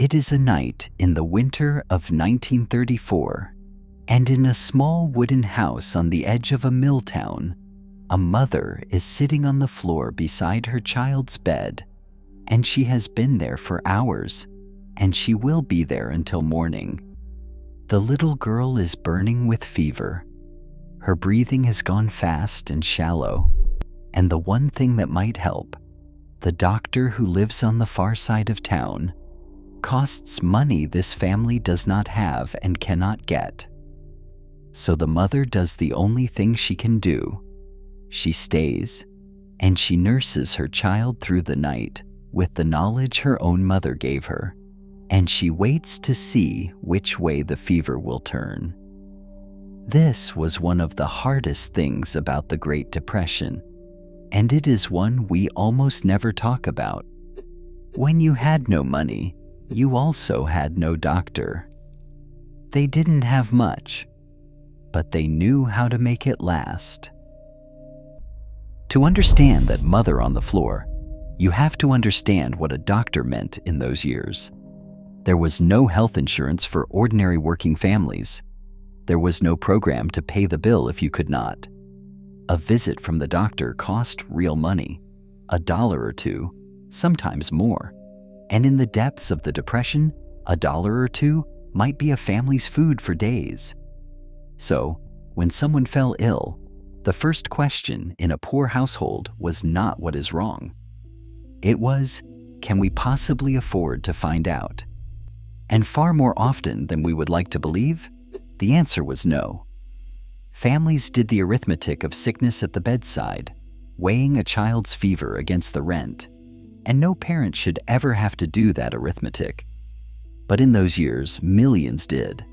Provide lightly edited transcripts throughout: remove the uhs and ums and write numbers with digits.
It is a night in the winter of 1934, and in a small wooden house on the edge of a mill town, a mother is sitting on the floor beside her child's bed, and she has been there for hours, and she will be there until morning. The little girl is burning with fever. Her breathing has gone fast and shallow, and the one thing that might help, the doctor who lives on the far side of town, costs money this family does not have and cannot get. So the mother does the only thing she can do. She stays, and she nurses her child through the night with the knowledge her own mother gave her, and she waits to see which way the fever will turn. This was one of the hardest things about the Great Depression, and it is one we almost never talk about. When you had no money, you also had no doctor. They didn't have much, but they knew how to make it last. To understand that mother on the floor, you have to understand what a doctor meant in those years. There was no health insurance for ordinary working families. There was no program to pay the bill if you could not. A visit from the doctor cost real money, $1 or $2, sometimes more. And in the depths of the Depression, $1 or $2 might be a family's food for days. So, when someone fell ill, the first question in a poor household was not what is wrong. It was, can we possibly afford to find out? And far more often than we would like to believe, the answer was no. Families did the arithmetic of sickness at the bedside, weighing a child's fever against the rent, and no parent should ever have to do that arithmetic. But in those years, millions did.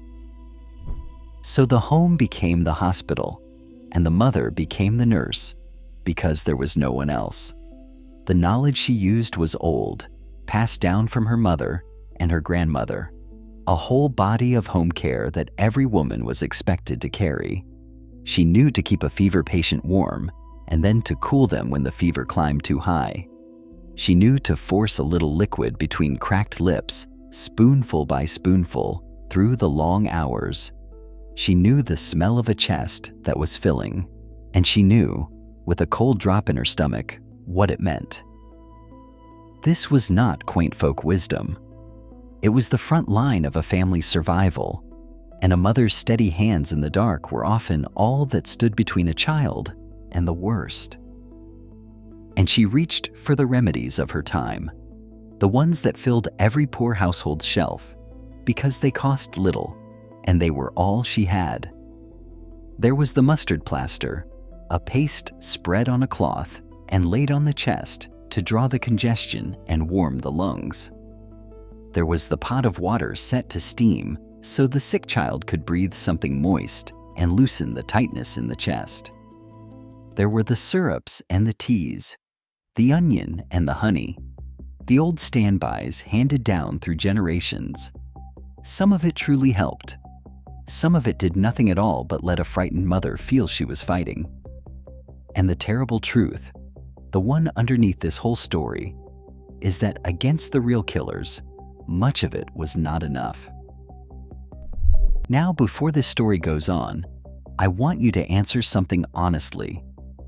So the home became the hospital, and the mother became the nurse, because there was no one else. The knowledge she used was old, passed down from her mother and her grandmother, a whole body of home care that every woman was expected to carry. She knew to keep a fever patient warm, and then to cool them when the fever climbed too high. She knew to force a little liquid between cracked lips, spoonful by spoonful, through the long hours. She knew the smell of a chest that was filling, and she knew, with a cold drop in her stomach, what it meant. This was not quaint folk wisdom. It was the front line of a family's survival, and a mother's steady hands in the dark were often all that stood between a child and the worst. And she reached for the remedies of her time, the ones that filled every poor household's shelf, because they cost little, and they were all she had. There was the mustard plaster, a paste spread on a cloth and laid on the chest to draw the congestion and warm the lungs. There was the pot of water set to steam so the sick child could breathe something moist and loosen the tightness in the chest. There were the syrups and the teas, the onion and the honey, the old standbys handed down through generations. Some of it truly helped. Some of it did nothing at all but let a frightened mother feel she was fighting. And the terrible truth, the one underneath this whole story, is that against the real killers, much of it was not enough. Now, before this story goes on, I want you to answer something honestly,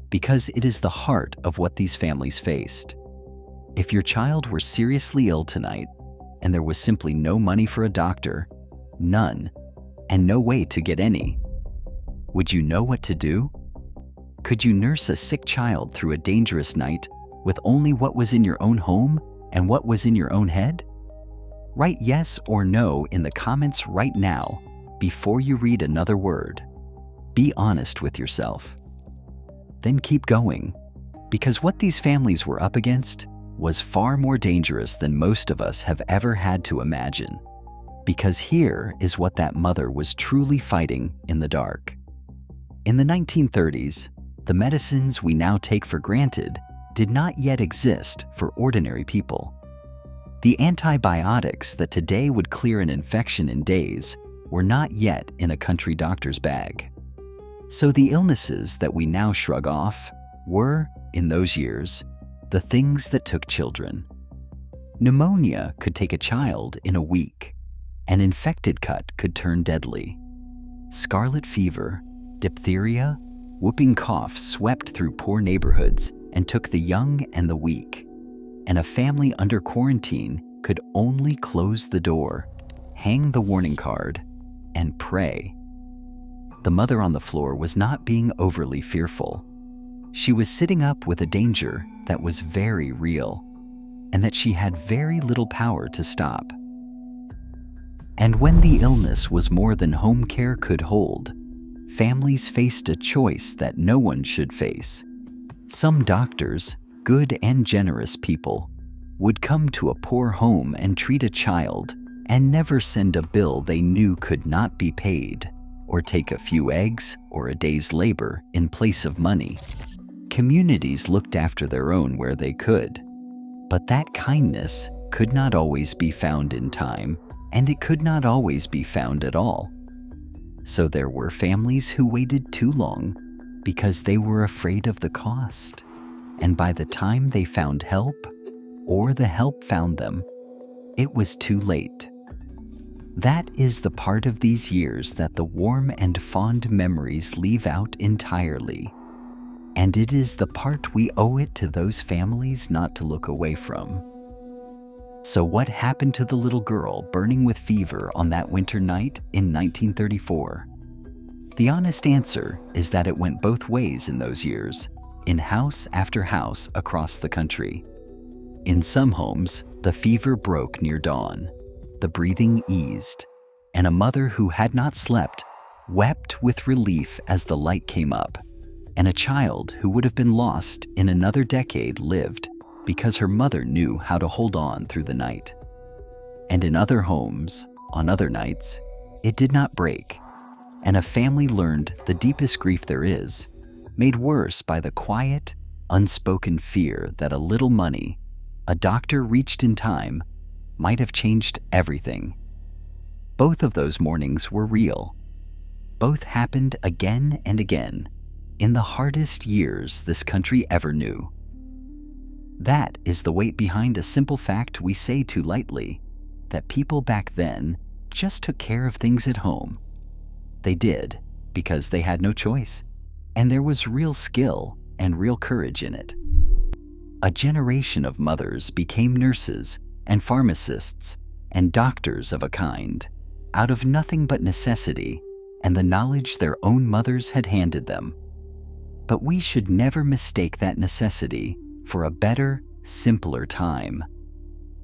because it is the heart of what these families faced. If your child were seriously ill tonight, and there was simply no money for a doctor, none, and no way to get any, would you know what to do? Could you nurse a sick child through a dangerous night with only what was in your own home and what was in your own head? Write yes or no in the comments right now before you read another word. Be honest with yourself. Then keep going, because what these families were up against was far more dangerous than most of us have ever had to imagine. Because here is what that mother was truly fighting in the dark. In the 1930s, the medicines we now take for granted did not yet exist for ordinary people. The antibiotics that today would clear an infection in days were not yet in a country doctor's bag. So the illnesses that we now shrug off were, in those years, the things that took children. Pneumonia could take a child in a week. An infected cut could turn deadly. Scarlet fever, diphtheria, whooping cough swept through poor neighborhoods and took the young and the weak. And a family under quarantine could only close the door, hang the warning card, and pray. The mother on the floor was not being overly fearful. She was sitting up with a danger that was very real, and that she had very little power to stop. And when the illness was more than home care could hold, families faced a choice that no one should face. Some doctors, good and generous people, would come to a poor home and treat a child and never send a bill they knew could not be paid, or take a few eggs or a day's labor in place of money. Communities looked after their own where they could, but that kindness could not always be found in time, and it could not always be found at all. So there were families who waited too long because they were afraid of the cost, and by the time they found help, or the help found them, it was too late. That is the part of these years that the warm and fond memories leave out entirely. And it is the part we owe it to those families not to look away from. So what happened to the little girl burning with fever on that winter night in 1934? The honest answer is that it went both ways in those years, in house after house across the country. In some homes, the fever broke near dawn, the breathing eased, and a mother who had not slept wept with relief as the light came up, and a child who would have been lost in another decade lived because her mother knew how to hold on through the night. And in other homes, on other nights, it did not break, and a family learned the deepest grief there is, made worse by the quiet, unspoken fear that a little money, a doctor reached in time, might have changed everything. Both of those mornings were real. Both happened again and again, in the hardest years this country ever knew. That is the weight behind a simple fact we say too lightly, that people back then just took care of things at home. They did, because they had no choice, and there was real skill and real courage in it. A generation of mothers became nurses and pharmacists and doctors of a kind, out of nothing but necessity and the knowledge their own mothers had handed them. But we should never mistake that necessity for a better, simpler time.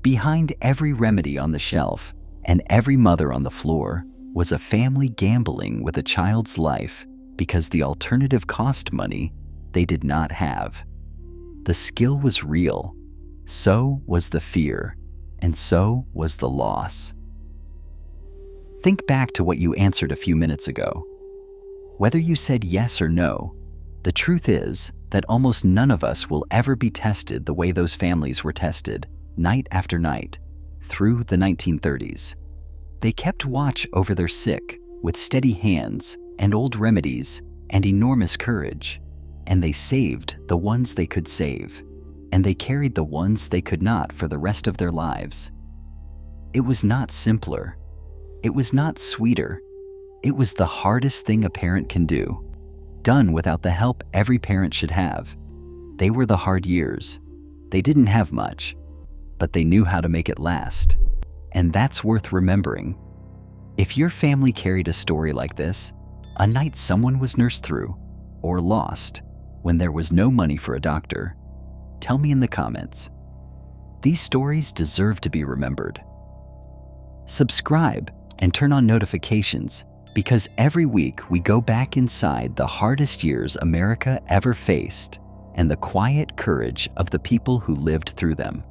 Behind every remedy on the shelf and every mother on the floor was a family gambling with a child's life because the alternative cost money they did not have. The skill was real, so was the fear, and so was the loss. Think back to what you answered a few minutes ago. Whether you said yes or no, the truth is that almost none of us will ever be tested the way those families were tested, night after night, through the 1930s. They kept watch over their sick with steady hands and old remedies and enormous courage, and they saved the ones they could save, and they carried the ones they could not for the rest of their lives. It was not simpler. It was not sweeter. It was the hardest thing a parent can do, done without the help every parent should have. They were the hard years. They didn't have much, but they knew how to make it last. And that's worth remembering. If your family carried a story like this, a night someone was nursed through, or lost, when there was no money for a doctor, tell me in the comments. These stories deserve to be remembered. Subscribe and turn on notifications, because every week we go back inside the hardest years America ever faced and the quiet courage of the people who lived through them.